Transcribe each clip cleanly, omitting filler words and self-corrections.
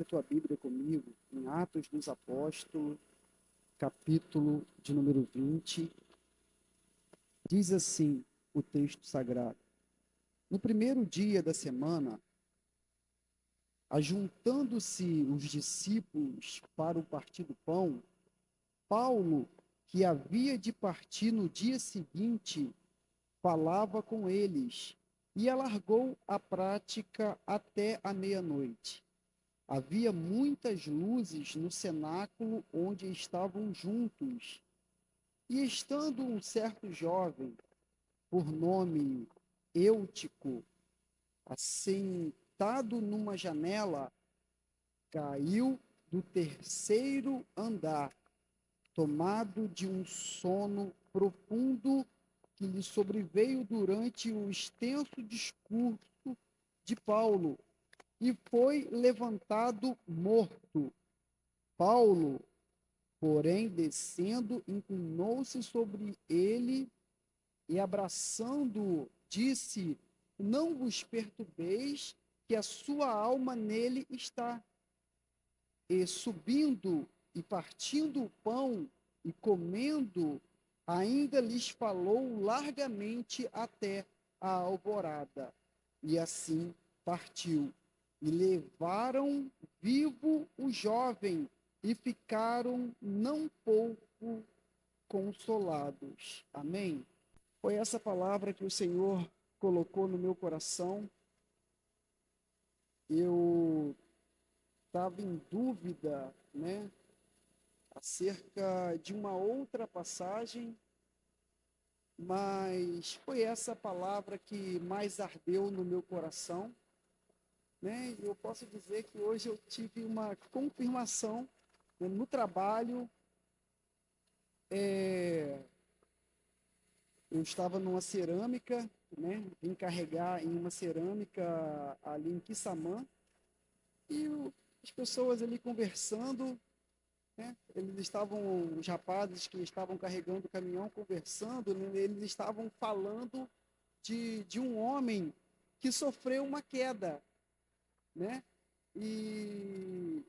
a tua Bíblia comigo em Atos dos Apóstolos, capítulo de número 20. Diz assim o texto sagrado: No primeiro dia da semana, ajuntando-se os discípulos para o partir do pão, Paulo, que havia de partir no dia seguinte, falava com eles e alargou a prática até a meia-noite. Havia muitas luzes no cenáculo onde estavam juntos. E estando um certo jovem, por nome Eutico, assentado numa janela, caiu do terceiro andar, tomado de um sono profundo que lhe sobreveio durante o extenso discurso de Paulo, e foi levantado morto. Paulo, porém, descendo, inclinou-se sobre ele e, abraçando-o, disse: Não vos perturbeis, que a sua alma nele está. E subindo e partindo o pão e comendo, ainda lhes falou largamente até a alvorada. E assim partiu. E levaram vivo o jovem e ficaram não pouco consolados. Amém? Foi essa palavra que o Senhor colocou no meu coração. Eu estava em dúvida, né, acerca de uma outra passagem, mas foi essa palavra que mais ardeu no meu coração, né? E eu posso dizer que hoje eu tive uma confirmação, né, no trabalho. Eu estava numa cerâmica, né? Vim carregar em uma cerâmica ali em Quissamã, e as pessoas ali conversando, né? Os rapazes que estavam carregando o caminhão conversando, né? Eles estavam falando de um homem que sofreu uma queda, né? E,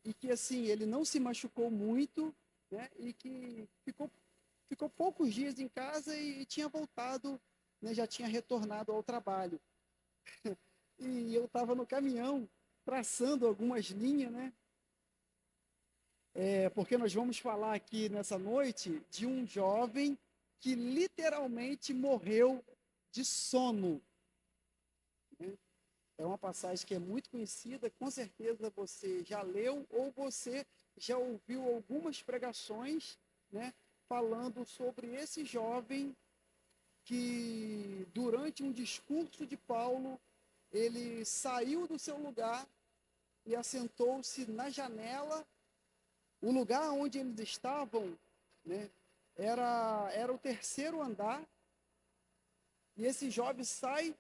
e que assim, ele não se machucou muito, né? E que ficou poucos dias em casa e tinha voltado, né? Já tinha retornado ao trabalho. E eu estava no caminhão traçando algumas linhas, né? Porque nós vamos falar aqui nessa noite de um jovem que literalmente morreu de sono. É uma passagem que é muito conhecida, com certeza você já leu ou você já ouviu algumas pregações, né, falando sobre esse jovem que, durante um discurso de Paulo, ele saiu do seu lugar e assentou-se na janela. O lugar onde eles estavam, né, era o terceiro andar, e esse jovem sai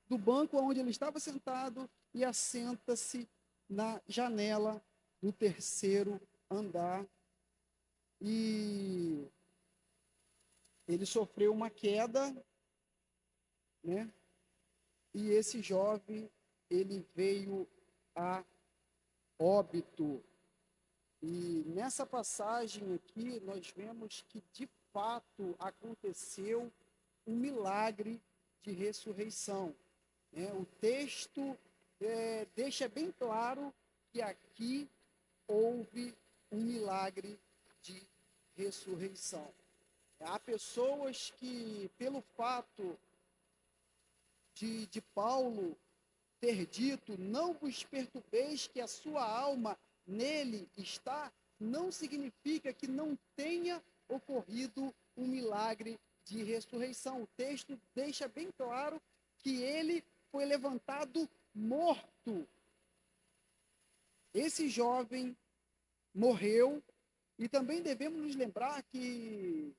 do banco onde ele estava sentado e assenta-se na janela do terceiro andar. E ele sofreu uma queda, né? E esse jovem, ele veio a óbito. E nessa passagem aqui, nós vemos que, de fato, aconteceu um milagre de ressurreição, né? O texto deixa bem claro que aqui houve um milagre de ressurreição. Há pessoas que, pelo fato de Paulo ter dito, não vos perturbeis que a sua alma nele está, não significa que não tenha ocorrido um milagre de ressurreição. O texto deixa bem claro que ele foi levantado morto. Esse jovem morreu, e também devemos nos lembrar que,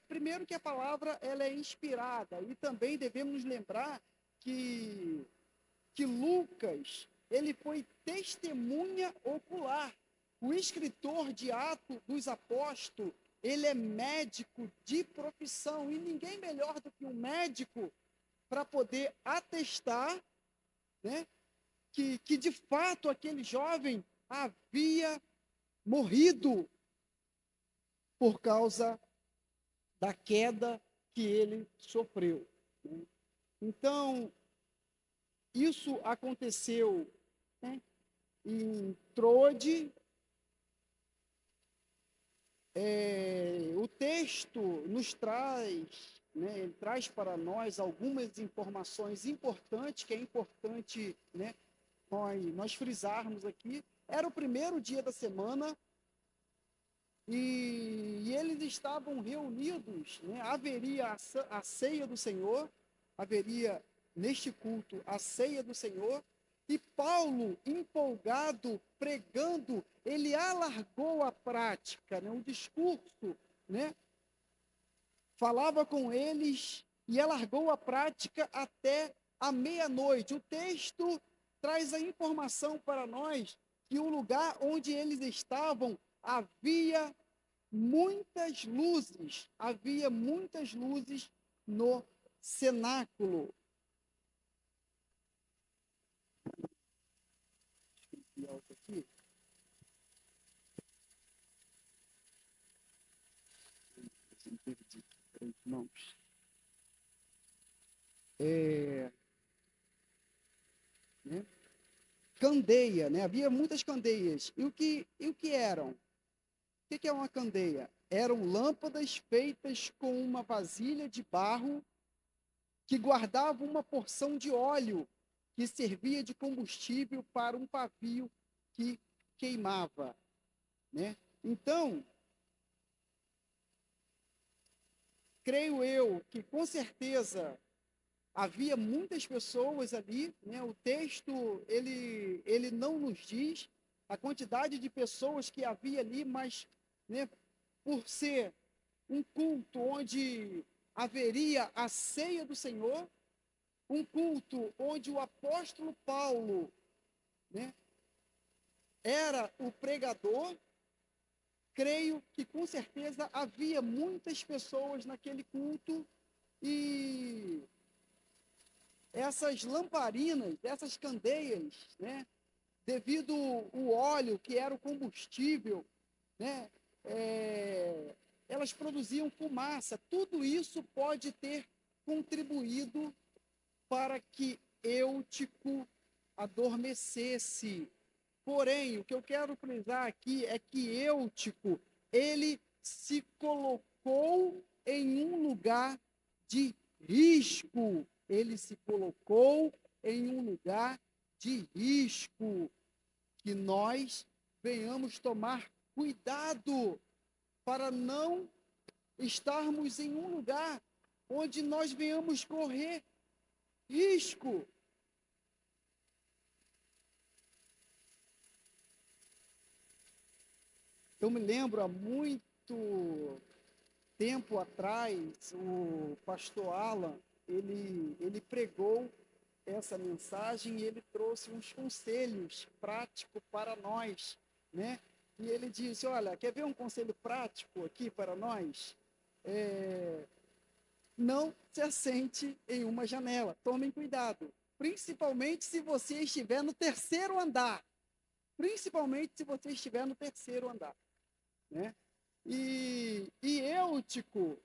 primeiro que a palavra ela é inspirada, e também devemos nos lembrar que Lucas, ele foi testemunha ocular. O escritor de Atos dos Apóstolos, ele é médico de profissão, e ninguém melhor do que um médico para poder atestar, né, que de fato aquele jovem havia morrido por causa da queda que ele sofreu, né? Então, isso aconteceu, né, em Trode. O texto nos traz, né, ele traz para nós algumas informações importantes, que é importante, né, nós frisarmos aqui. Era o primeiro dia da semana e eles estavam reunidos, né, haveria a ceia do Senhor, haveria neste culto a ceia do Senhor, e Paulo, empolgado, pregando, ele alargou a prática, né, o discurso, né, falava com eles e alargou a prática até a meia-noite. O texto traz a informação para nós que o lugar onde eles estavam havia muitas luzes no cenáculo. Aqui. Irmãos. Né? Candeia, né? Havia muitas candeias. E o que eram? O que é uma candeia? Eram lâmpadas feitas com uma vasilha de barro que guardava uma porção de óleo que servia de combustível para um pavio que queimava, né? Então, creio eu que com certeza havia muitas pessoas ali, né? O texto ele não nos diz a quantidade de pessoas que havia ali, mas, né, por ser um culto onde haveria a ceia do Senhor, um culto onde o apóstolo Paulo, né, era o pregador, creio que com certeza havia muitas pessoas naquele culto e essas lamparinas, essas candeias, né, devido o óleo que era o combustível, né, elas produziam fumaça. Tudo isso pode ter contribuído para que Eutico adormecesse. Porém, o que eu quero frisar aqui é que Eutico, ele se colocou em um lugar de risco. Ele se colocou em um lugar de risco. Que nós venhamos tomar cuidado para não estarmos em um lugar onde nós venhamos correr risco. Eu me lembro há muito tempo atrás, o pastor Alan, ele pregou essa mensagem e ele trouxe uns conselhos práticos para nós, né? E ele disse, olha, quer ver um conselho prático aqui para nós? Não se assente em uma janela, tomem cuidado, principalmente se você estiver no terceiro andar, né? E Eutico,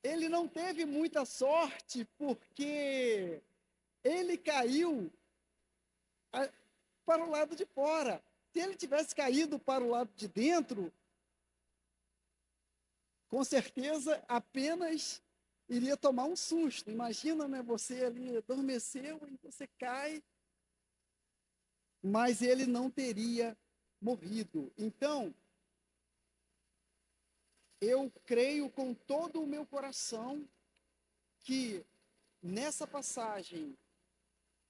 ele não teve muita sorte porque ele caiu para o lado de fora. Se ele tivesse caído para o lado de dentro, com certeza apenas iria tomar um susto. Imagina, né? Você ali adormeceu e você cai, mas ele não teria morrido. Então, eu creio com todo o meu coração que nessa passagem,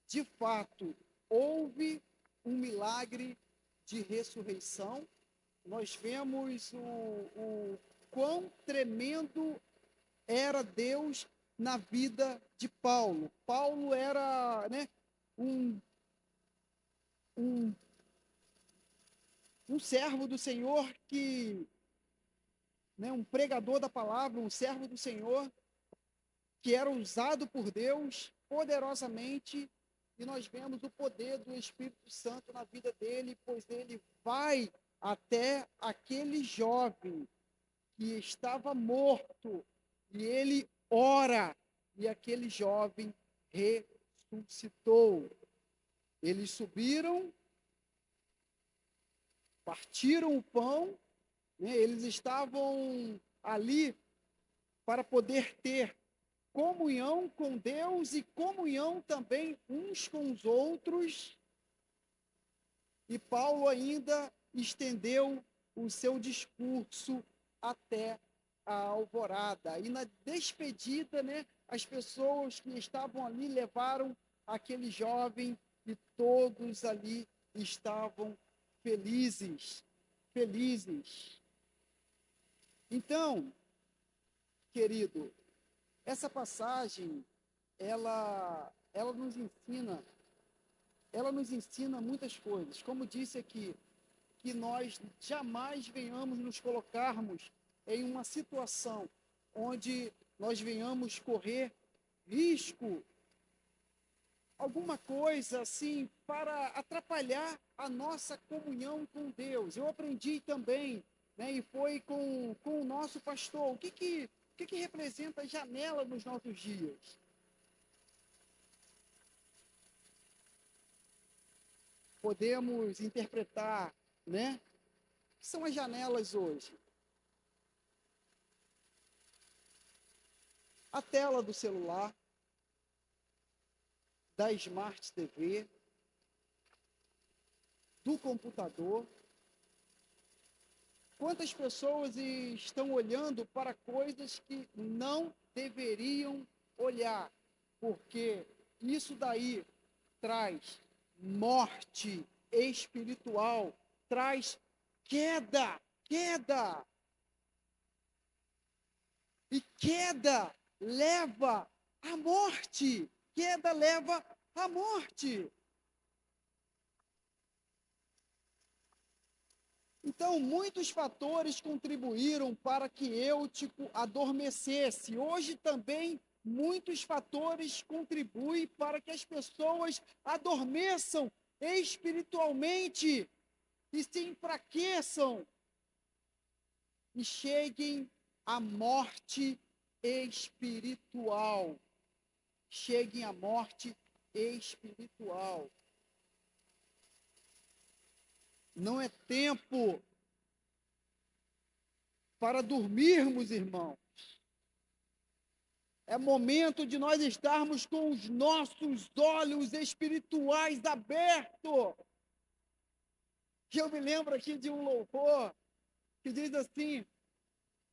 de fato, houve um milagre de ressurreição. Nós vemos o quão tremendo era Deus na vida de Paulo. Paulo era, né, um, um, um servo do Senhor né, um pregador da palavra, um servo do Senhor que era usado por Deus poderosamente e nós vemos o poder do Espírito Santo na vida dele, pois ele vai até aquele jovem que estava morto, e ele ora, e aquele jovem ressuscitou. Eles subiram, partiram o pão, né? Eles estavam ali para poder ter comunhão com Deus e comunhão também uns com os outros. E Paulo ainda estendeu o seu discurso até a alvorada. E na despedida, né, as pessoas que estavam ali levaram aquele jovem e todos ali estavam felizes, felizes. Então, querido, essa passagem, ela nos ensina muitas coisas. Como disse aqui, que nós jamais venhamos nos colocarmos em uma situação onde nós venhamos correr risco, alguma coisa assim, para atrapalhar a nossa comunhão com Deus. Eu aprendi também, né, e foi com o nosso pastor, o que representa a janela nos nossos dias? Podemos interpretar, né? O que são as janelas hoje? A tela do celular, da Smart TV, do computador. Quantas pessoas estão olhando para coisas que não deveriam olhar, porque isso daí traz morte espiritual, traz queda. E queda leva à morte. Queda leva à morte. Então, muitos fatores contribuíram para que eu, adormecesse. Hoje também, muitos fatores contribuem para que as pessoas adormeçam espiritualmente e se enfraqueçam e cheguem à morte espiritual. Cheguem à morte espiritual. Não é tempo para dormirmos, irmãos. É momento de nós estarmos com os nossos olhos espirituais abertos. Eu me lembro aqui de um louvor que diz assim: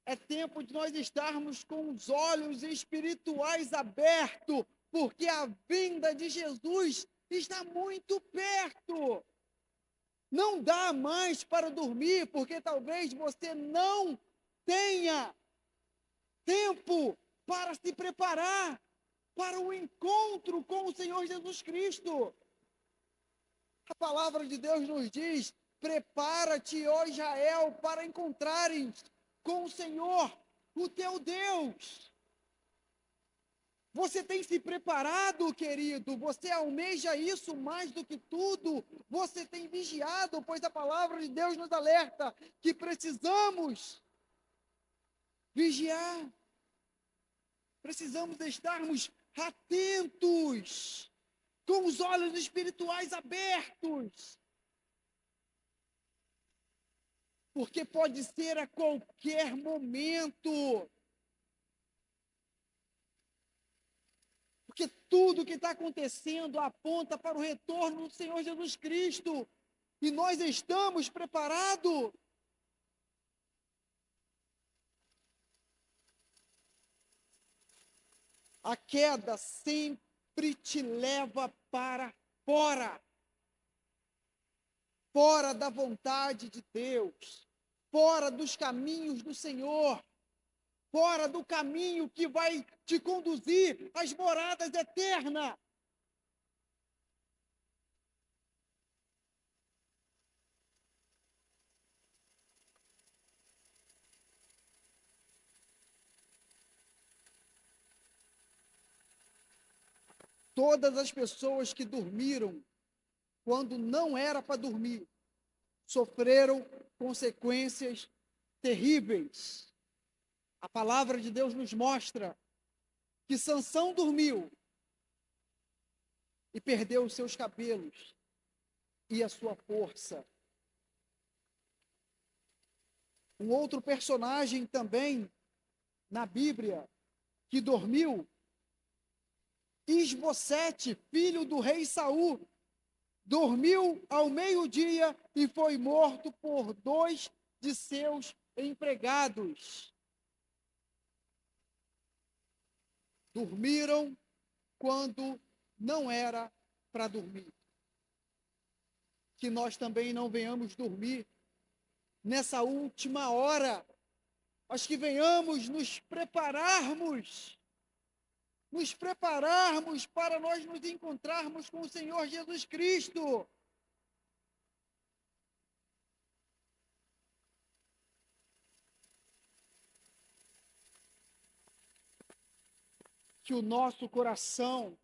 é tempo de nós estarmos com os olhos espirituais abertos, porque a vinda de Jesus está muito perto. Não dá mais para dormir, porque talvez você não tenha tempo para se preparar para o encontro com o Senhor Jesus Cristo. A palavra de Deus nos diz: prepara-te, ó Israel, para encontrares com o Senhor, o teu Deus. Você tem se preparado, querido? Você almeja isso mais do que tudo? Você tem vigiado, pois a palavra de Deus nos alerta que precisamos vigiar. Precisamos estarmos atentos, com os olhos espirituais abertos. Porque pode ser a qualquer momento. Porque tudo que está acontecendo aponta para o retorno do Senhor Jesus Cristo. E nós estamos preparados. A queda sempre te leva para fora. Fora da vontade de Deus. Fora dos caminhos do Senhor. Fora do caminho que vai te conduzir às moradas eternas. Todas as pessoas que dormiram quando não era para dormir sofreram consequências terríveis. A palavra de Deus nos mostra que Sansão dormiu e perdeu os seus cabelos e a sua força. Um outro personagem também na Bíblia que dormiu, Isbosete, filho do rei Saul, dormiu ao meio-dia e foi morto por 2 de seus empregados. Dormiram quando não era para dormir. Que nós também não venhamos dormir nessa última hora, mas que venhamos nos prepararmos para nós nos encontrarmos com o Senhor Jesus Cristo. Que o nosso coração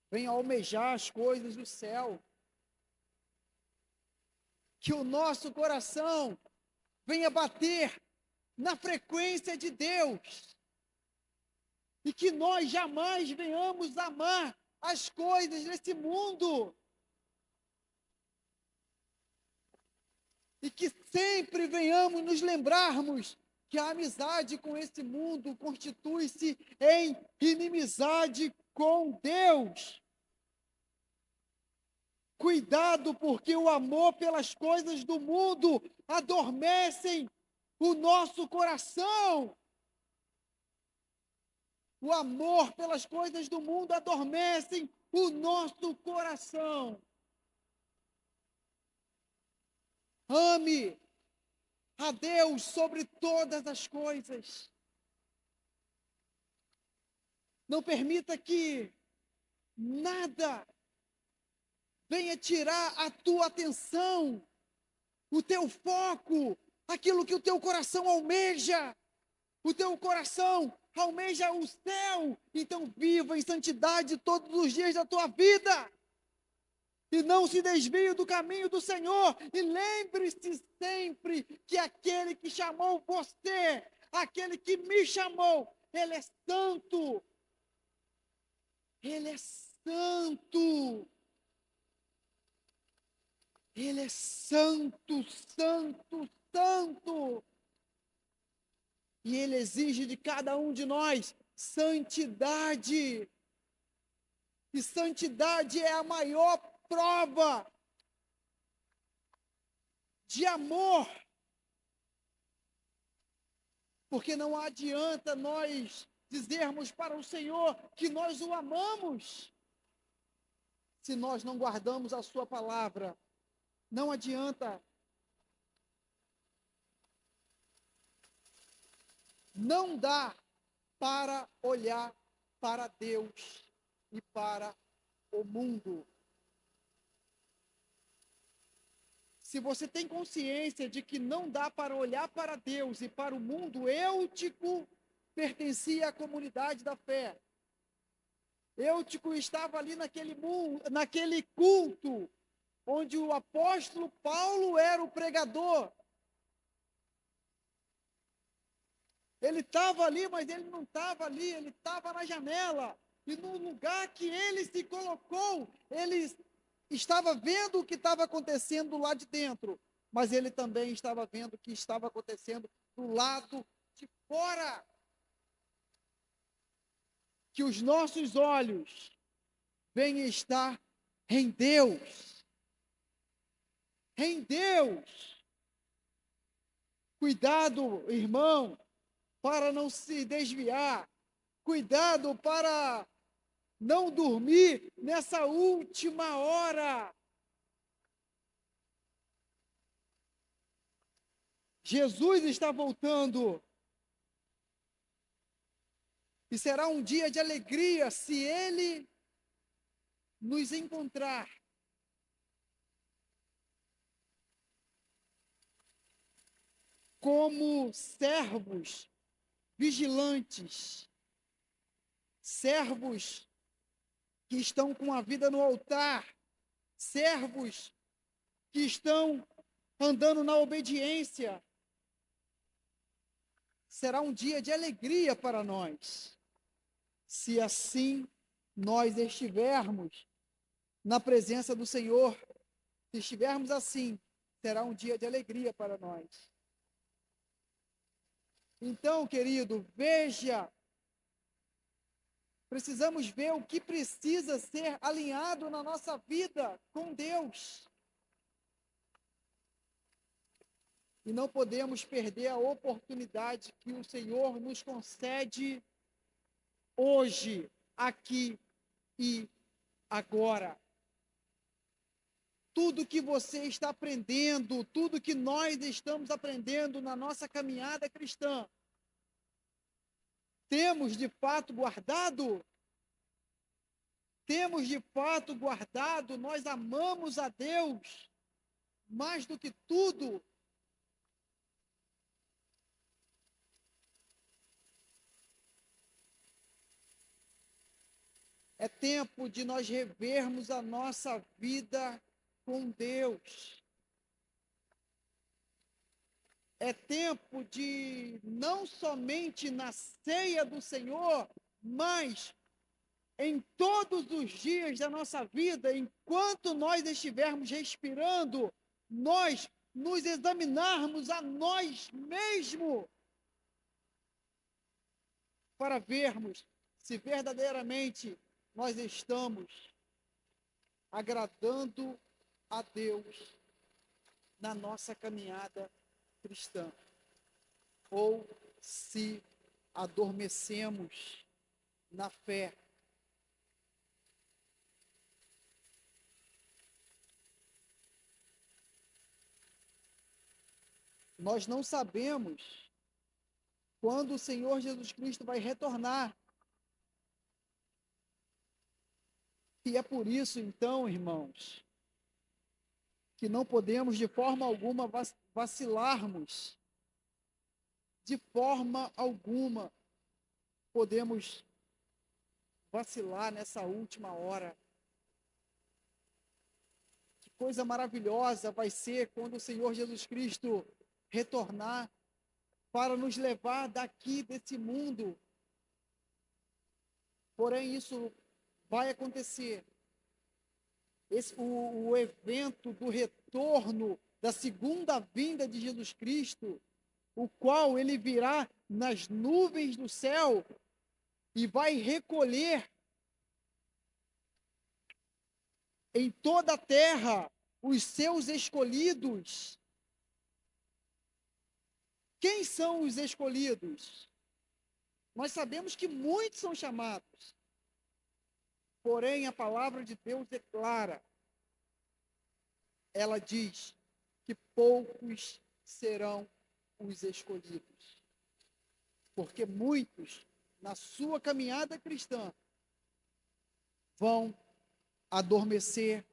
venha almejar as coisas do céu. Que o nosso coração venha bater na frequência de Deus. E que nós jamais venhamos amar as coisas desse mundo. E que sempre venhamos nos lembrarmos que a amizade com esse mundo constitui-se em inimizade com Deus. Cuidado, porque o amor pelas coisas do mundo adormecem o nosso coração. O amor pelas coisas do mundo adormecem o nosso coração. Ame a Deus sobre todas as coisas. Não permita que nada venha tirar a tua atenção, o teu foco, aquilo que o teu coração almeja. O teu coração almeja o céu, então viva em santidade todos os dias da tua vida. E não se desvie do caminho do Senhor. E lembre-se sempre que aquele que chamou você, aquele que me chamou, Ele é santo. Ele é santo. Ele é santo, santo, santo. E Ele exige de cada um de nós santidade. E santidade é a maior prova de amor. Porque não adianta nós dizermos para o Senhor que nós o amamos, se nós não guardamos a sua palavra. Não adianta. Não dá para olhar para Deus e para o mundo. Se você tem consciência de que não dá para olhar para Deus e para o mundo, Eutico pertencia à comunidade da fé. Eutico estava ali naquele culto, onde o apóstolo Paulo era o pregador. Ele estava ali, mas ele não estava ali, ele estava na janela. E no lugar que ele se colocou, ele estava vendo o que estava acontecendo lá de dentro, mas ele também estava vendo o que estava acontecendo do lado de fora. Que os nossos olhos venham estar em Deus. Em Deus. Cuidado, irmão, para não se desviar. Cuidado para não dormir nessa última hora. Jesus está voltando. E será um dia de alegria se Ele nos encontrar. Como servos vigilantes, servos que estão com a vida no altar, servos que estão andando na obediência. Será um dia de alegria para nós, se assim nós estivermos na presença do Senhor. Se estivermos assim, será um dia de alegria para nós. Então, querido, veja, precisamos ver o que precisa ser alinhado na nossa vida com Deus. E não podemos perder a oportunidade que o Senhor nos concede hoje, aqui e agora. Tudo que você está aprendendo, tudo que nós estamos aprendendo na nossa caminhada cristã, temos de fato guardado? Temos de fato guardado? Nós amamos a Deus mais do que tudo? É tempo de nós revermos a nossa vida com Deus. É tempo de, não somente na ceia do Senhor, mas em todos os dias da nossa vida, enquanto nós estivermos respirando, nós nos examinarmos a nós mesmos para vermos se verdadeiramente nós estamos agradando a Deus na nossa caminhada cristã, ou se adormecemos na fé. Nós não sabemos quando o Senhor Jesus Cristo vai retornar. E é por isso, então, irmãos, que não podemos de forma alguma vacilarmos. De forma alguma podemos vacilar nessa última hora. Que coisa maravilhosa vai ser quando o Senhor Jesus Cristo retornar para nos levar daqui desse mundo. Porém, isso vai acontecer. O evento do retorno, da segunda vinda de Jesus Cristo, o qual ele virá nas nuvens do céu e vai recolher em toda a terra os seus escolhidos. Quem são os escolhidos? Nós sabemos que muitos são chamados. Porém, a palavra de Deus declara, ela diz que poucos serão os escolhidos. Porque muitos, na sua caminhada cristã, vão adormecer,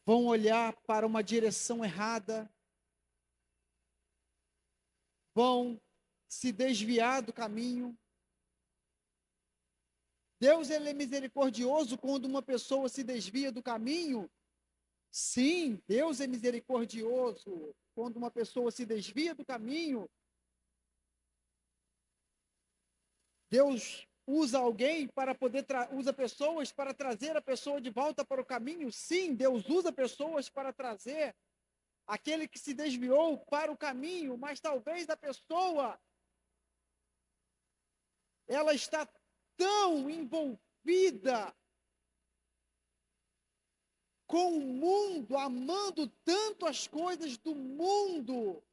vão olhar para uma direção errada, vão se desviar do caminho. Deus, ele é misericordioso quando uma pessoa se desvia do caminho? Sim, Deus é misericordioso quando uma pessoa se desvia do caminho. Deus usa alguém para poder usa pessoas para trazer a pessoa de volta para o caminho? Sim, Deus usa pessoas para trazer aquele que se desviou para o caminho, mas talvez a pessoa ela está tão envolvida com o mundo, amando tanto as coisas do mundo,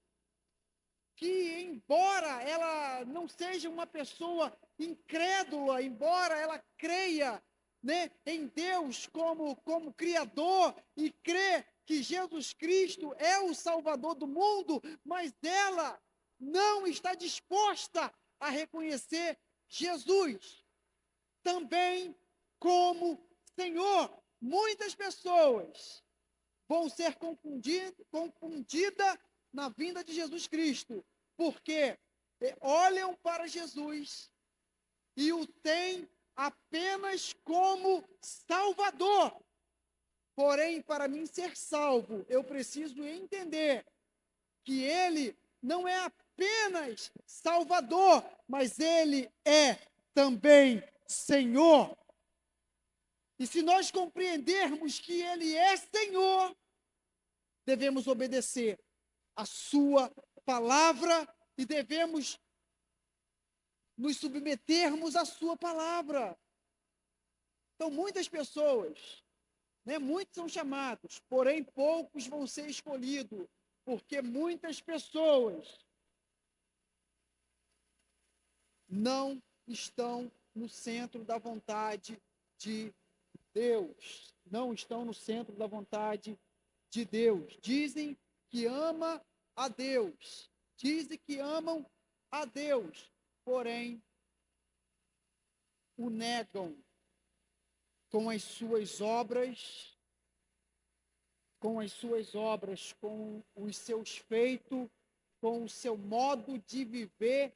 que embora ela não seja uma pessoa incrédula, embora ela creia, né, em Deus como Criador e crê que Jesus Cristo é o Salvador do mundo, mas ela não está disposta a reconhecer Jesus também como Senhor. Muitas pessoas vão ser confundidas na vinda de Jesus Cristo, porque olham para Jesus e o tem apenas como Salvador. Porém, para mim ser salvo, eu preciso entender que Ele não é apenas Salvador, mas Ele é também Senhor. E se nós compreendermos que Ele é Senhor, devemos obedecer a Sua palavra e devemos nos submetermos à Sua palavra. Então, muitas pessoas, muitos são chamados, porém poucos vão ser escolhidos, porque muitas pessoas não estão no centro da vontade de Deus. Não estão no centro da vontade de Deus. Dizem que ama a Deus. Dizem que amam a Deus, porém o negam com as suas obras, com os seus feitos, com o seu modo de viver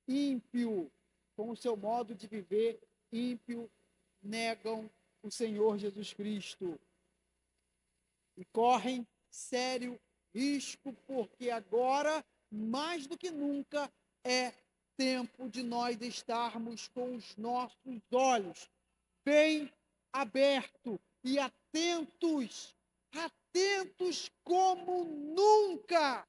ímpio, negam o Senhor Jesus Cristo e correm sério risco, porque agora, mais do que nunca, é tempo de nós estarmos com os nossos olhos bem abertos e atentos como nunca,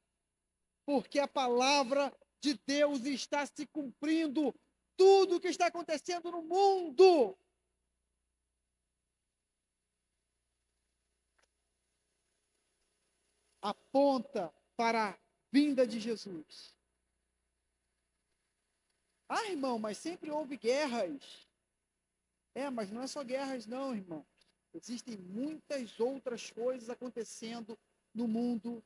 porque a palavra de Deus está se cumprindo. Tudo o que está acontecendo no mundo aponta para a vinda de Jesus. Ah, irmão, mas sempre houve guerras. Mas não é só guerras não, irmão. Existem muitas outras coisas acontecendo no mundo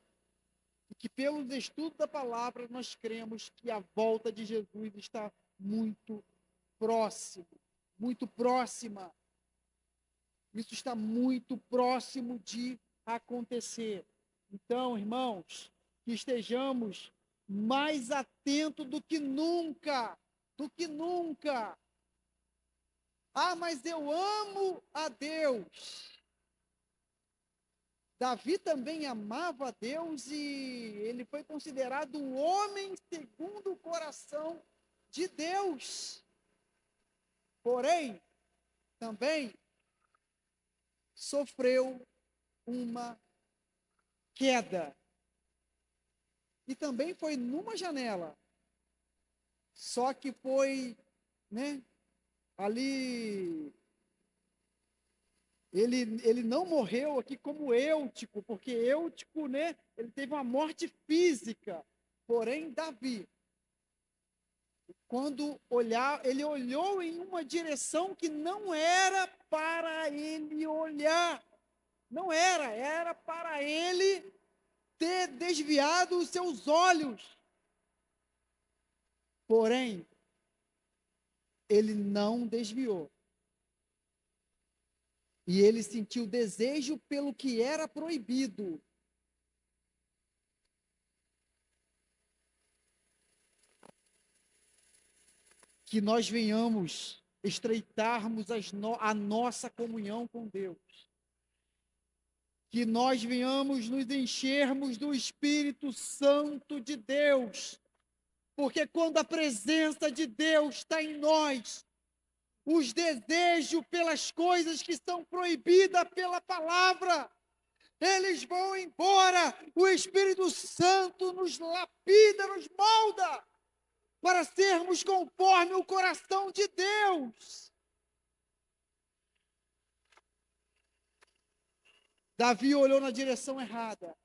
e que, pelos estudos da palavra, nós cremos que a volta de Jesus está muito próxima. Isso está muito próximo de acontecer. Então, irmãos, que estejamos mais atentos do que nunca. Ah, mas eu amo a Deus. Davi também amava a Deus e ele foi considerado um homem segundo o coração de Deus. Porém, também sofreu uma queda. E também foi numa janela. Só que foi, ali... Ele não morreu aqui como Eutico, porque Eutico, ele teve uma morte física. Porém, Davi, quando ele olhou em uma direção que não era para ele olhar. Não era para ele ter desviado os seus olhos. Porém, ele não desviou. E ele sentiu desejo pelo que era proibido. Que nós venhamos estreitarmos a nossa comunhão com Deus. Que nós venhamos nos enchermos do Espírito Santo de Deus. Porque quando a presença de Deus está em nós, os desejos pelas coisas que são proibidas pela palavra, eles vão embora. O Espírito Santo nos lapida, nos molda, para sermos conforme o coração de Deus. Davi olhou na direção errada.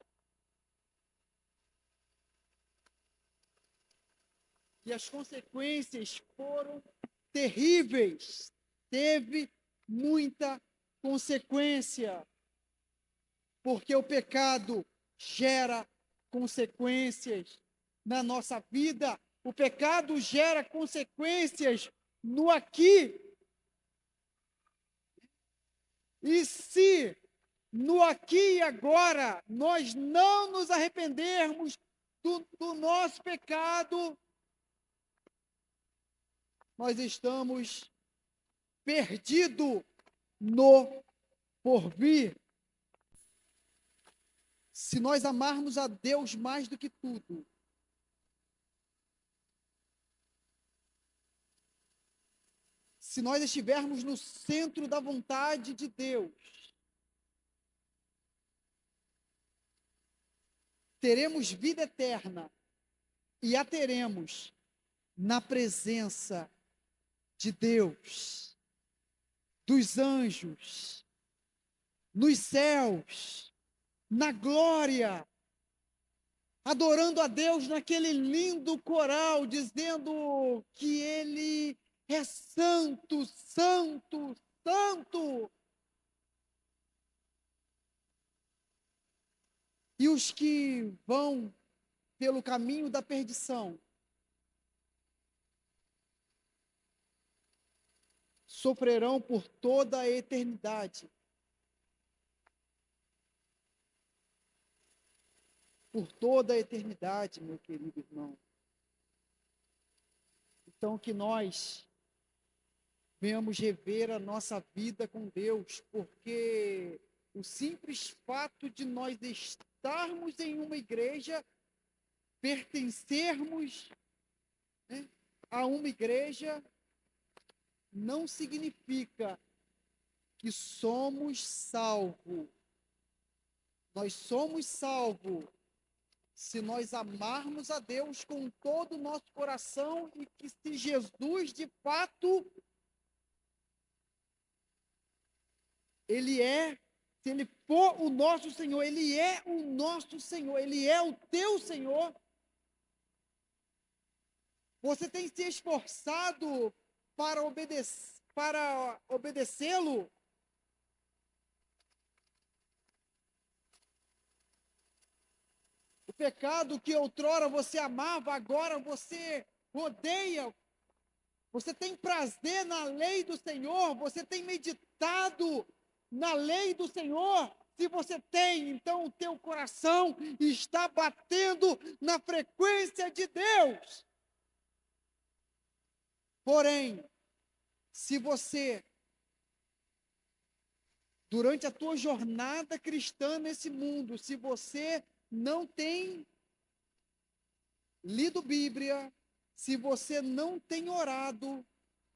E as consequências foram terríveis. Teve muita consequência. Porque o pecado gera consequências na nossa vida. O pecado gera consequências no aqui. E se no aqui e agora nós não nos arrependermos do nosso pecado, nós estamos perdidos no porvir. Se nós amarmos a Deus mais do que tudo, se nós estivermos no centro da vontade de Deus, teremos vida eterna e a teremos na presença de Deus, dos anjos, nos céus, na glória, adorando a Deus naquele lindo coral, dizendo que Ele é santo, santo, santo. E os que vão pelo caminho da perdição sofrerão por toda a eternidade. Por toda a eternidade, meu querido irmão. Então, que nós venhamos rever a nossa vida com Deus, porque o simples fato de nós estarmos em uma igreja, pertencermos, né, a uma igreja, não significa que somos salvos. Nós somos salvos se nós amarmos a Deus com todo o nosso coração e que se Jesus, de fato, se Ele for o nosso Senhor, Ele é o nosso Senhor, Ele é o teu Senhor. Você tem se esforçado para obedecê-lo? O pecado que outrora você amava, agora você odeia. Você tem prazer na lei do Senhor? Você tem meditado na lei do Senhor? Se você tem, então o teu coração está batendo na frequência de Deus. Porém, se você, durante a tua jornada cristã nesse mundo, se você não tem lido Bíblia, se você não tem orado,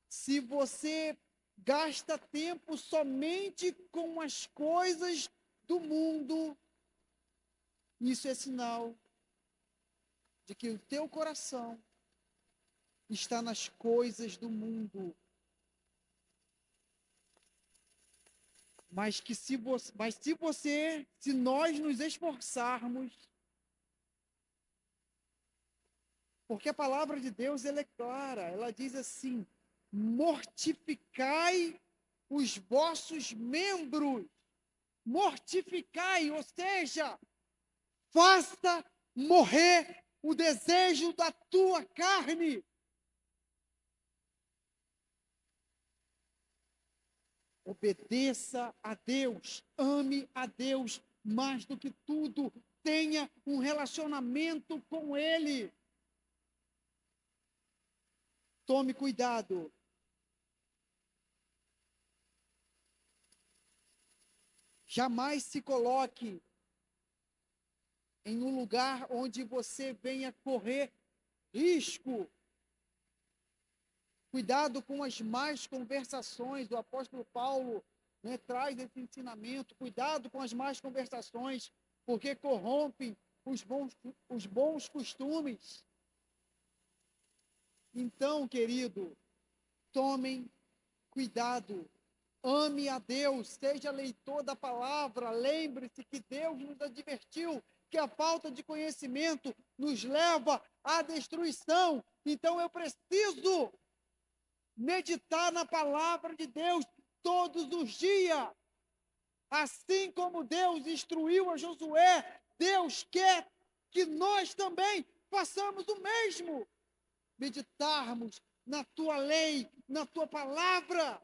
se você gasta tempo somente com as coisas do mundo, isso é sinal de que o teu coração está nas coisas do mundo. Mas se nós nos esforçarmos, porque a palavra de Deus ela é clara, ela diz assim: mortificai os vossos membros, mortificai, ou seja, faça morrer o desejo da tua carne. Obedeça a Deus, ame a Deus mais do que tudo, tenha um relacionamento com Ele. Tome cuidado. Jamais se coloque em um lugar onde você venha correr risco. Cuidado com as más conversações. O apóstolo Paulo, né, traz esse ensinamento. Cuidado com as más conversações, porque corrompem os bons costumes. Então, querido, tomem cuidado. Ame a Deus, seja leitor da palavra. Lembre-se que Deus nos advertiu que a falta de conhecimento nos leva à destruição. Então, eu preciso meditar na palavra de Deus todos os dias. Assim como Deus instruiu a Josué, Deus quer que nós também façamos o mesmo. Meditarmos na tua lei, na tua palavra.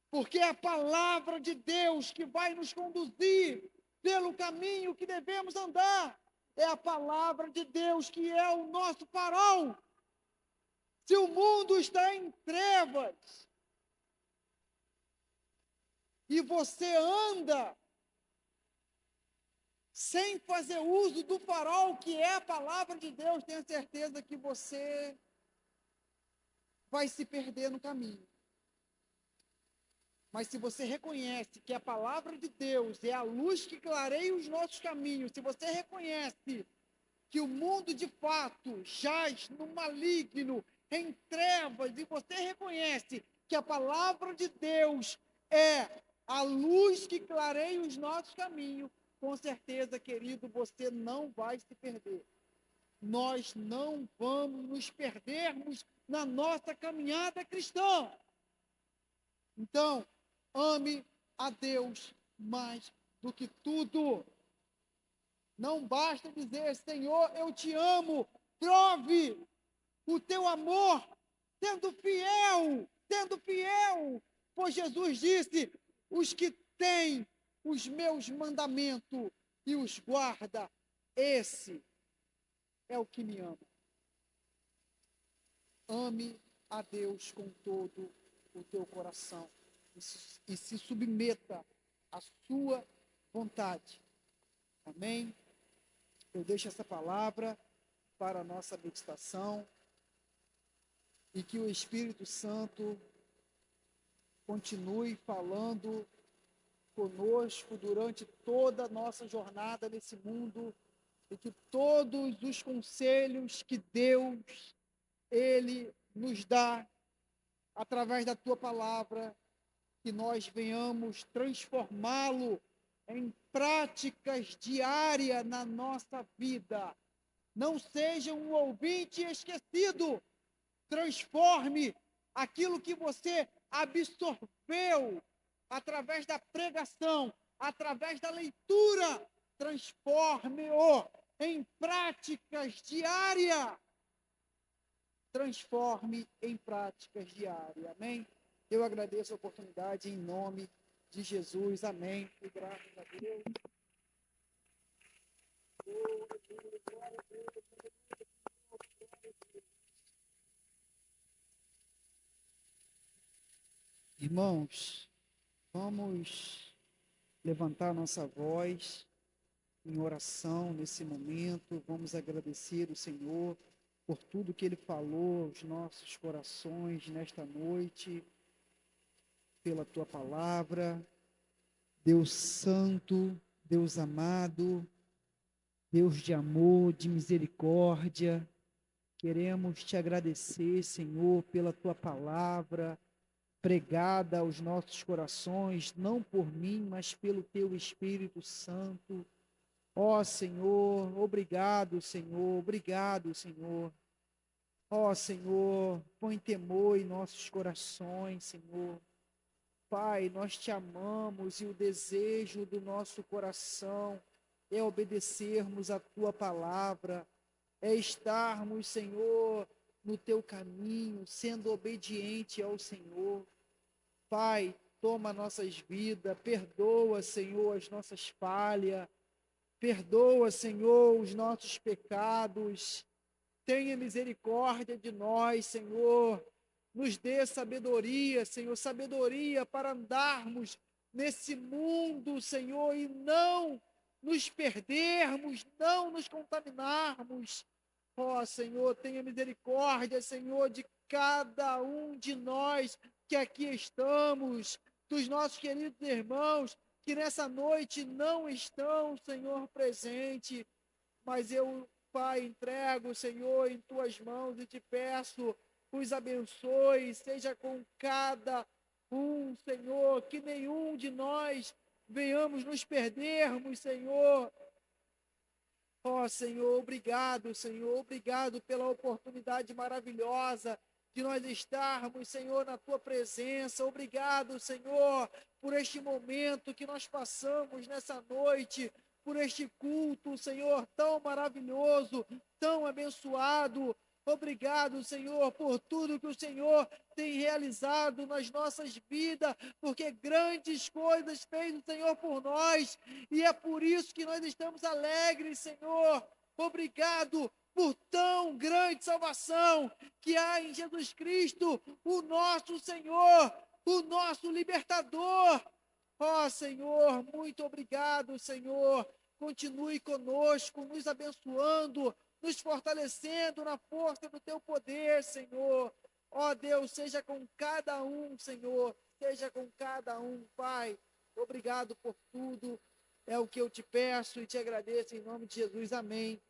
Porque é a palavra de Deus que vai nos conduzir pelo caminho que devemos andar. É a palavra de Deus que é o nosso farol. Se o mundo está em trevas e você anda sem fazer uso do farol que é a palavra de Deus, tenha certeza que você vai se perder no caminho. Mas se você reconhece que a palavra de Deus é a luz que clareia os nossos caminhos, se você reconhece que o mundo de fato jaz no maligno, em trevas, e você reconhece que a palavra de Deus é a luz que clareia os nossos caminhos, com certeza, querido, você não vai se perder. Nós não vamos nos perdermos na nossa caminhada cristã. Então, ame a Deus mais do que tudo. Não basta dizer, Senhor, eu te amo. Prove o teu amor sendo fiel, sendo fiel. Pois Jesus disse, os que têm os meus mandamentos e os guarda, esse é o que me ama. Ame a Deus com todo o teu coração e se submeta à sua vontade. Amém? Eu deixo essa palavra para a nossa meditação e que o Espírito Santo continue falando conosco durante toda a nossa jornada nesse mundo e que todos os conselhos que Deus, Ele nos dá através da tua palavra, que nós venhamos transformá-lo em práticas diárias na nossa vida. Não seja um ouvinte esquecido. Transforme aquilo que você absorveu através da pregação, através da leitura. Transforme-o em práticas diárias. Transforme em práticas diárias. Amém? Eu agradeço a oportunidade em nome de Jesus. Amém. E graças a Deus. Irmãos, vamos levantar nossa voz em oração nesse momento. Vamos agradecer o Senhor por tudo que Ele falou aos nossos corações nesta noite, pela Tua palavra. Deus Santo, Deus amado, Deus de amor, de misericórdia, queremos Te agradecer, Senhor, pela Tua palavra, pregada aos nossos corações, não por mim, mas pelo Teu Espírito Santo. Ó Senhor, obrigado, Senhor, obrigado, Senhor. Ó Senhor, põe temor em nossos corações, Senhor. Pai, nós Te amamos e o desejo do nosso coração é obedecermos a Tua palavra, é estarmos, Senhor, no Teu caminho, sendo obediente ao Senhor. Pai, toma nossas vidas, perdoa, Senhor, as nossas falhas, perdoa, Senhor, os nossos pecados, tenha misericórdia de nós, Senhor, nos dê sabedoria, Senhor, sabedoria para andarmos nesse mundo, Senhor, e não nos perdermos, não nos contaminarmos. Ó, Senhor, tenha misericórdia, Senhor, de cada um de nós que aqui estamos, dos nossos queridos irmãos que nessa noite não estão, Senhor, presente, mas eu, Pai, entrego, Senhor, em Tuas mãos e Te peço, os abençoe, seja com cada um, Senhor, que nenhum de nós venhamos nos perdermos, Senhor. Ó, Senhor, obrigado pela oportunidade maravilhosa de nós estarmos, Senhor, na Tua presença. Obrigado, Senhor, por este momento que nós passamos nessa noite, por este culto, Senhor, tão maravilhoso, tão abençoado. Obrigado, Senhor, por tudo que o Senhor tem realizado nas nossas vidas, porque grandes coisas fez o Senhor por nós, e é por isso que nós estamos alegres, Senhor. Obrigado por tão grande salvação que há em Jesus Cristo, o nosso Senhor, o nosso libertador. Ó Senhor, muito obrigado, Senhor. Continue conosco, nos abençoando, nos fortalecendo na força do teu poder, Senhor. Ó Deus, seja com cada um, Senhor, seja com cada um, Pai. Obrigado por tudo. É o que eu te peço e te agradeço em nome de Jesus. Amém.